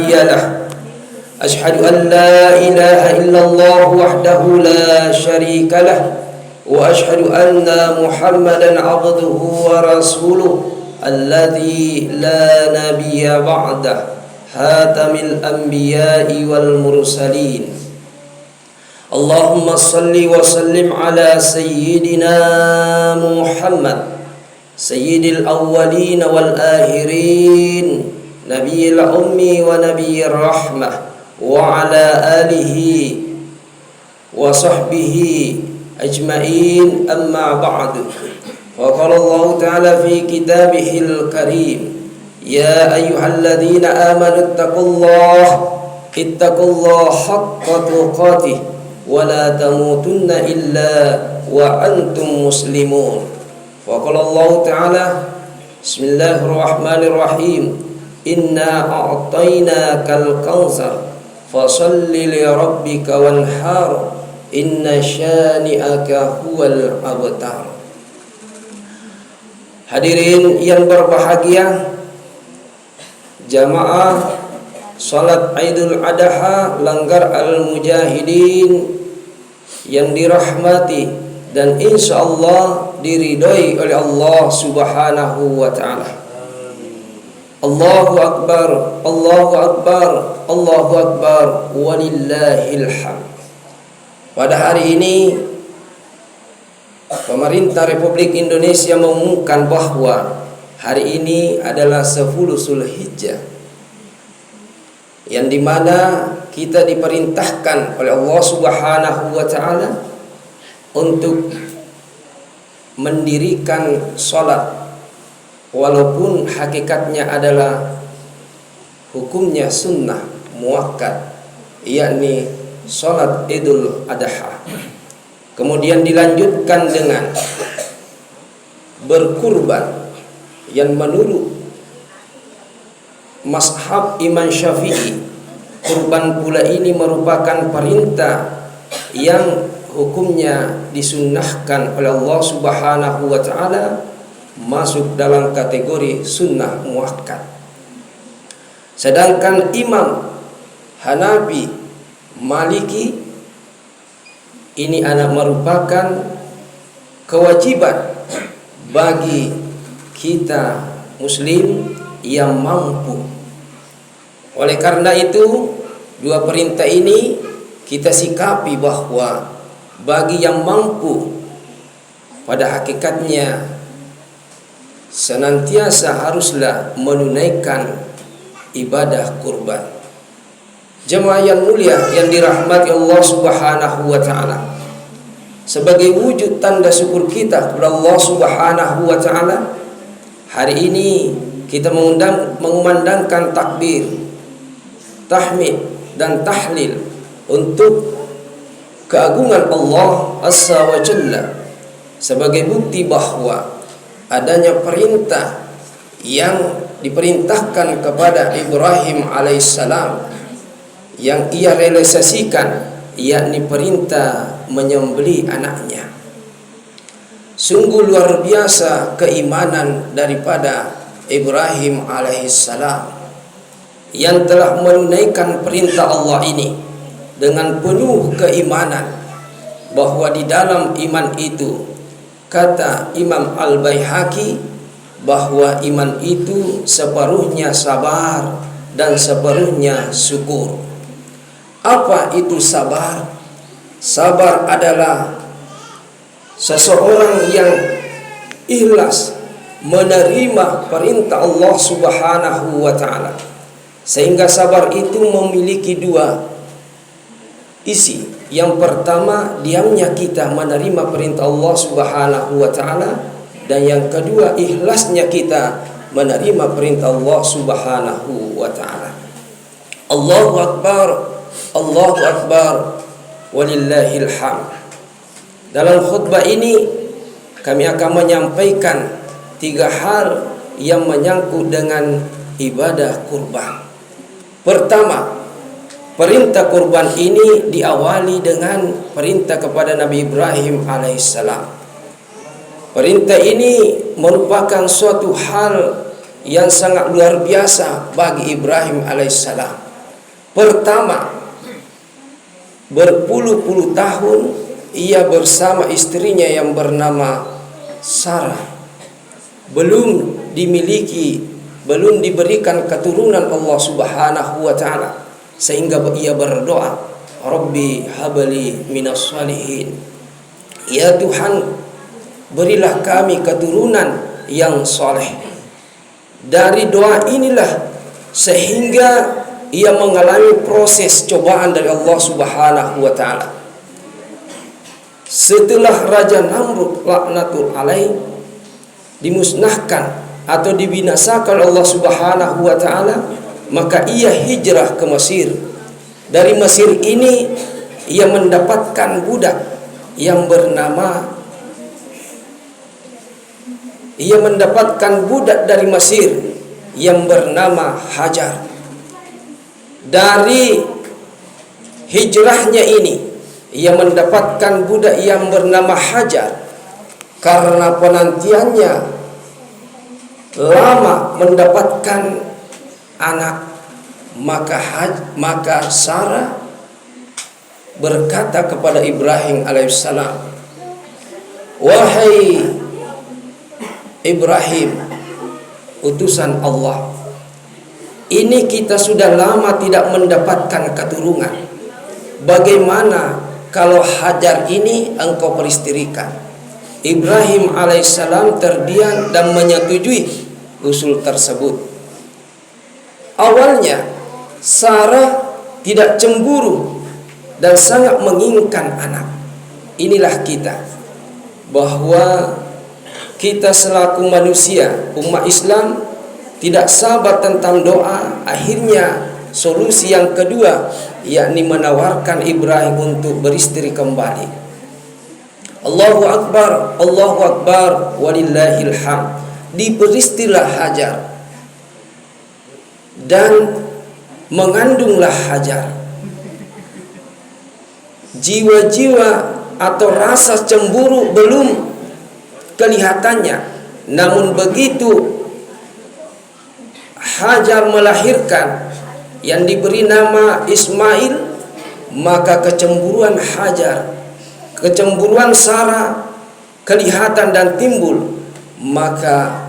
له أشهد أن لا إله إلا الله وحده لا شريك له وأشهد أن محمدا عبده ورسوله الذي لا نبي بعده خاتم الأنبياء والمرسلين اللهم صل وسلم على سيدنا محمد سيد الأولين والآخرين نبي الأمي ونبي الرحمة وعلى آله وصحبه أجمعين أما بعد وقال الله تعالى في كتابه الكريم يا أيها الذين آمنوا اتقوا الله حق تقاته ولا تموتن إلا وأنتم مسلمون وقال الله تعالى بسم الله الرحمن الرحيم إنا أعطيناك الكوثر فصل لربك وانحر إن شانئك هو الأبتر. Hadirin yang berbahagia, jamaah salat Idul Adha Langgar Al-Mujahidin yang dirahmati dan insyaallah diridhoi oleh Allah Subhanahu wa taala. Allahu akbar, Allahu akbar, Allahu akbar, walillahil hamd. Pada hari ini pemerintah Republik Indonesia mengumumkan bahwa hari ini adalah 10 Zulhijjah, yang dimana kita diperintahkan oleh Allah Subhanahu wa taala untuk mendirikan salat, walaupun hakikatnya adalah hukumnya sunnah muakkad, yakni salat Idul Adha. Kemudian dilanjutkan dengan berkurban, yang menurut mazhab Imam Syafi'i, kurban pula ini merupakan perintah yang hukumnya disunnahkan oleh Allah Subhanahu wa taala, masuk dalam kategori sunnah muakkad. Sedangkan Imam Hanafi, Maliki ini merupakan kewajiban bagi kita muslim yang mampu. Oleh karena itu, dua perintah ini kita sikapi bahwa bagi yang mampu pada hakikatnya senantiasa haruslah menunaikan ibadah kurban. Jemaah yang mulia yang dirahmati Allah Subhanahu wa taala, sebagai wujud tanda syukur kita kepada Allah Subhanahu wa taala, hari ini kita mengumandangkan takbir, tahmid dan tahlil untuk keagungan Allah Azza wa Jalla, sebagai bukti bahwa adanya perintah yang diperintahkan kepada Ibrahim alaihissalam yang ia realisasikan, yakni perintah menyembelih anaknya. Sungguh luar biasa keimanan daripada Ibrahim alaihissalam yang telah menunaikan perintah Allah ini dengan penuh keimanan, bahwa di dalam iman itu, kata Imam Al-Baihaqi, bahwa iman itu separuhnya sabar dan separuhnya syukur. Apa itu sabar? Sabar adalah seseorang yang ikhlas menerima perintah Allah Subhanahu wa taala, sehingga sabar itu memiliki dua isi. Yang pertama, diamnya kita menerima perintah Allah Subhanahu wa taala, dan yang kedua, ikhlasnya kita menerima perintah Allah Subhanahu wa taala. Allahu akbar, Allahu akbar, walillahil hamd. Dalam khutbah ini kami akan menyampaikan 3 hal yang menyangkut dengan ibadah kurban. Pertama, perintah kurban ini diawali dengan perintah kepada Nabi Ibrahim alaihissalam. Perintah ini merupakan suatu hal yang sangat luar biasa bagi Ibrahim alaihissalam. Pertama, berpuluh-puluh tahun ia bersama istrinya yang bernama Sarah, belum diberikan keturunan Allah Subhanahu wa taala, sehingga ia berdoa, Rabbi habli minas salihin, ya Tuhan berilah kami keturunan yang soleh. Dari doa inilah sehingga ia mengalami proses cobaan dari Allah Subhanahu wa taala. Setelah Raja Namrud laknatul alaih dimusnahkan atau dibinasakan Allah Subhanahu wa taala, maka ia hijrah ke Mesir. Dari Mesir ini ia mendapatkan budak yang bernama dari Mesir yang bernama Hajar. Dari hijrahnya ini ia mendapatkan budak yang bernama Hajar. Karena penantiannya lama mendapatkan anak, maka Sarah berkata kepada Ibrahim alaihissalam, wahai Ibrahim, utusan Allah, ini kita sudah lama tidak mendapatkan keturunan. Bagaimana kalau Hajar ini engkau peristrikan? Ibrahim alaihissalam terdiam dan menyetujui usul tersebut. Awalnya Sarah tidak cemburu dan sangat menginginkan anak. Inilah kita, bahwa kita selaku manusia umat Islam tidak sabar tentang doa. Akhirnya solusi yang kedua, yakni menawarkan Ibrahim untuk beristri kembali. Allahu Akbar, Allahu Akbar, walillahil hamd. Diberistilah Hajar dan mengandunglah Hajar. Jiwa-jiwa atau rasa cemburu belum kelihatannya, namun begitu Hajar melahirkan yang diberi nama Ismail, maka kecemburuan Sarah kelihatan dan timbul. Maka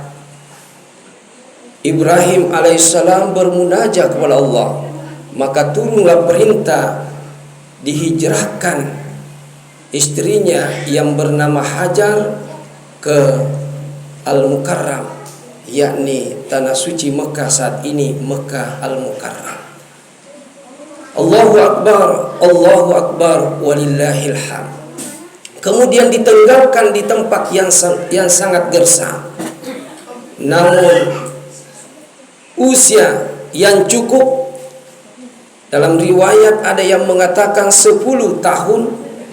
Ibrahim alaihissalam bermunajat kepada Allah, maka turunlah perintah dihijrahkan istrinya yang bernama Hajar ke Al-Mukarram, yakni tanah suci Mekah saat ini, Mekah Al-Mukarram. Allahu Akbar, walillahil hamd. Kemudian ditinggalkan di tempat yang sangat gersang. Namun usia yang cukup, dalam riwayat ada yang mengatakan 10 tahun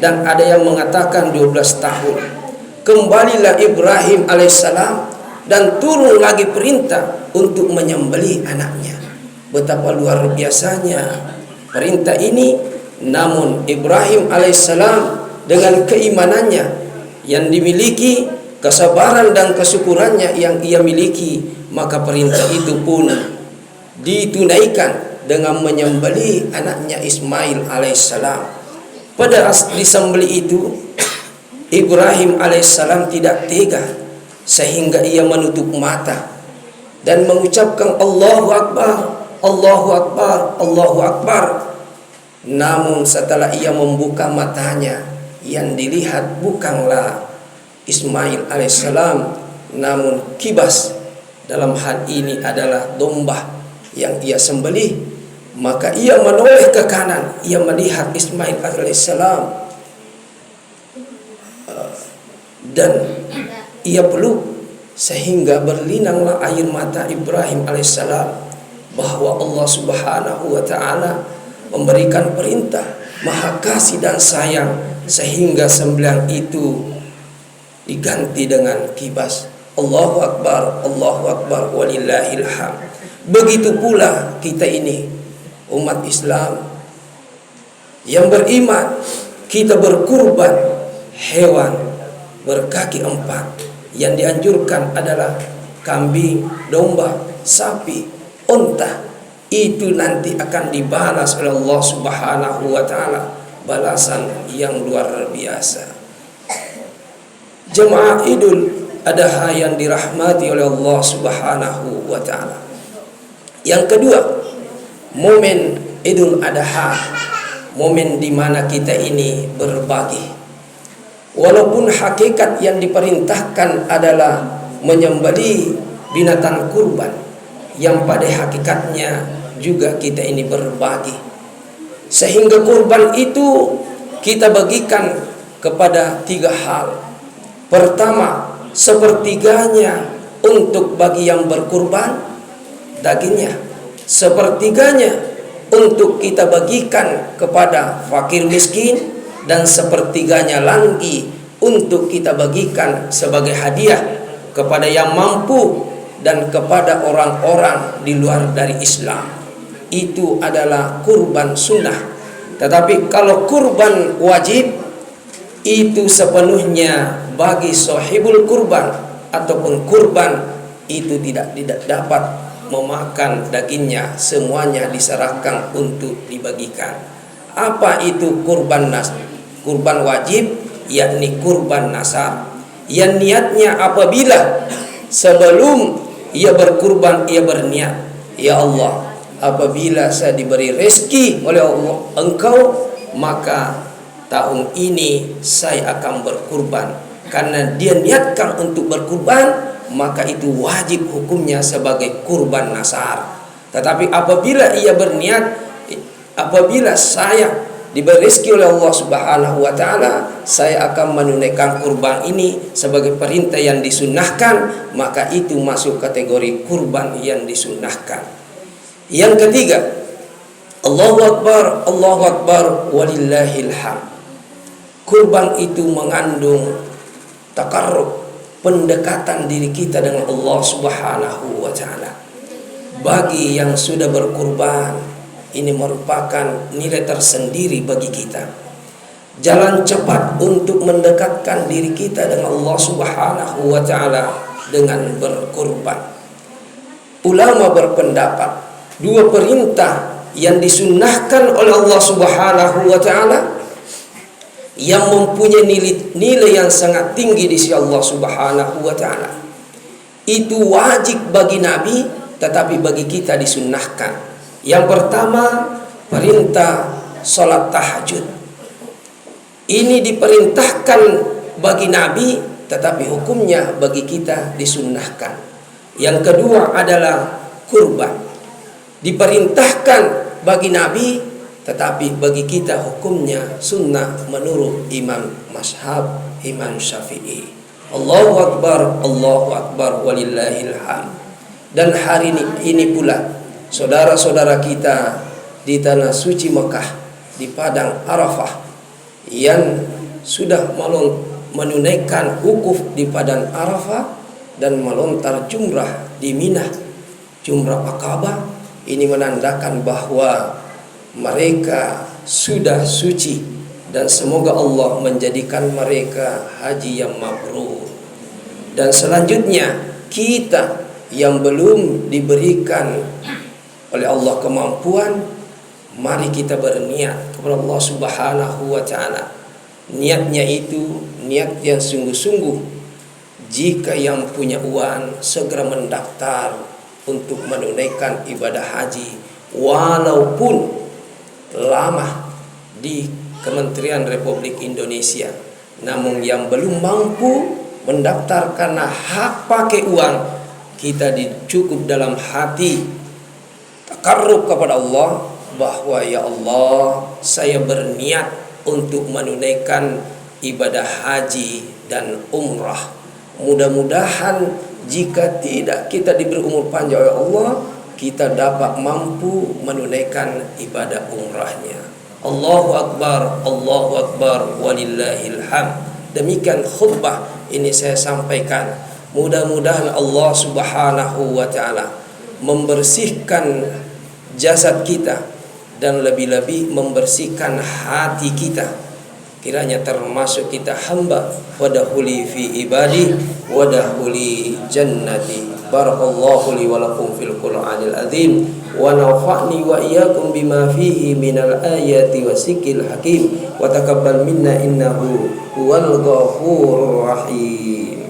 dan ada yang mengatakan 12 tahun. Kembalilah Ibrahim alaihissalam dan turun lagi perintah untuk menyembelih anaknya. Betapa luar biasanya perintah ini. Namun Ibrahim alaihissalam dengan keimanannya yang dimiliki, kesabaran dan kesyukurannya yang ia miliki, maka perintah itu pun ditunaikan dengan menyembelih anaknya Ismail alaihissalam. Pada disembelih itu Ibrahim alaihissalam tidak tega, sehingga ia menutup mata dan mengucapkan Allahu Akbar, Allahu Akbar, Allahu Akbar. Namun setelah ia membuka matanya, yang dilihat bukanlah Ismail alaihissalam, namun kibas. Dalam hal ini adalah domba yang ia sembelih. Maka ia menoleh ke kanan, ia melihat Ismail alaihissalam dan ia peluk, sehingga berlinanglah air mata Ibrahim alaihissalam, bahwa Allah Subhanahu wa taala memberikan perintah maha kasih dan sayang, sehingga sembelihan itu diganti dengan kibas. Allahu Akbar, Allahu Akbar, walillahil hamd. Begitu pula kita ini umat Islam yang beriman, kita berkurban hewan berkaki 4. Yang dianjurkan adalah kambing, domba, sapi, unta, itu nanti akan dibalas oleh Allah Subhanahu wa taala balasan yang luar biasa. Jemaah Idul Adha yang dirahmati oleh Allah Subhanahu wa taala. Yang kedua, momen Idul Adha, momen di mana kita ini berbagi. Walaupun hakikat yang diperintahkan adalah menyembelih binatang kurban, yang pada hakikatnya juga kita ini berbagi. Sehingga kurban itu kita bagikan kepada 3 hal. Pertama, sepertiganya untuk bagi yang berkurban dagingnya, sepertiganya untuk kita bagikan kepada fakir miskin, dan sepertiganya lagi untuk kita bagikan sebagai hadiah kepada yang mampu dan kepada orang-orang di luar dari Islam. Itu adalah kurban sunnah. Tetapi kalau kurban wajib, itu sepenuhnya bagi sahibul kurban ataupun kurban, itu tidak dapat memakan dagingnya, semuanya diserahkan untuk dibagikan. Apa itu kurban kurban wajib? Yakni kurban nasar, yang niatnya apabila sebelum ia berkurban ia berniat, ya Allah, apabila saya diberi rezeki oleh Allah Engkau, maka tahun ini saya akan berkurban. Karena dia niatkan untuk berkurban, maka itu wajib hukumnya sebagai kurban nasar. Tetapi apabila ia berniat, apabila saya diberi rezeki oleh Allah Subhanahu wa taala, saya akan menunaikan kurban ini sebagai perintah yang disunnahkan, maka itu masuk kategori kurban yang disunnahkan. Yang ketiga, Allahu Akbar walillahil hamd. Kurban itu mengandung takarrub, pendekatan diri kita dengan Allah Subhanahu wa taala. Bagi yang sudah berkurban, ini merupakan nilai tersendiri bagi kita. Jalan cepat untuk mendekatkan diri kita dengan Allah Subhanahu wa taala dengan berkurban. Ulama berpendapat, 2 perintah yang disunnahkan oleh Allah Subhanahu wa taala yang mempunyai nilai yang sangat tinggi di sisi Allah Subhanahu wa taala, itu wajib bagi Nabi, tetapi bagi kita disunnahkan. Yang pertama, perintah salat tahajud. Ini diperintahkan bagi Nabi, tetapi hukumnya bagi kita disunnahkan. Yang kedua adalah kurban. Diperintahkan bagi Nabi, tetapi bagi kita hukumnya sunnah menurut Imam Mazhab Imam Syafi'i. Allahu Akbar walillahil hamd. Dan hari ini pula saudara-saudara kita di tanah suci Mekah, di padang Arafah, yang sudah menunaikan wukuf di padang Arafah dan melontar jumrah di Mina, jumrah Aqabah, ini menandakan bahwa mereka sudah suci, dan semoga Allah menjadikan mereka haji yang mabrur. Dan selanjutnya, kita yang belum diberikan oleh Allah kemampuan, mari kita berniat kepada Allah Subhanahu wa taala. Niatnya itu niat yang sungguh-sungguh. Jika yang punya uang, segera mendaftar untuk menunaikan ibadah haji, walaupun lama di Kementerian Republik Indonesia. Namun yang belum mampu mendaftar karena hak pakai uang, kita dicukup dalam hati takarrub kepada Allah, bahwa ya Allah, saya berniat untuk menunaikan ibadah haji dan umrah. Mudah-mudahan jika tidak kita diberi umur panjang oleh Allah, kita dapat mampu menunaikan ibadah umrahnya. Allahu Akbar walillahil hamd. Demikian khutbah ini saya sampaikan. Mudah-mudahan Allah Subhanahu wa taala membersihkan jasad kita dan lebih-lebih membersihkan hati kita. Kiranya termasuk kita hamba wadahuli fi ibadi wadahuli jannati. Barakallahu li wa lakum fil Qur'anil azim wa nafa'ni wa iyyakum bima fihi minal ayati wasikil hakim wa taqabbal minna innahu huwal ghafurur rahim.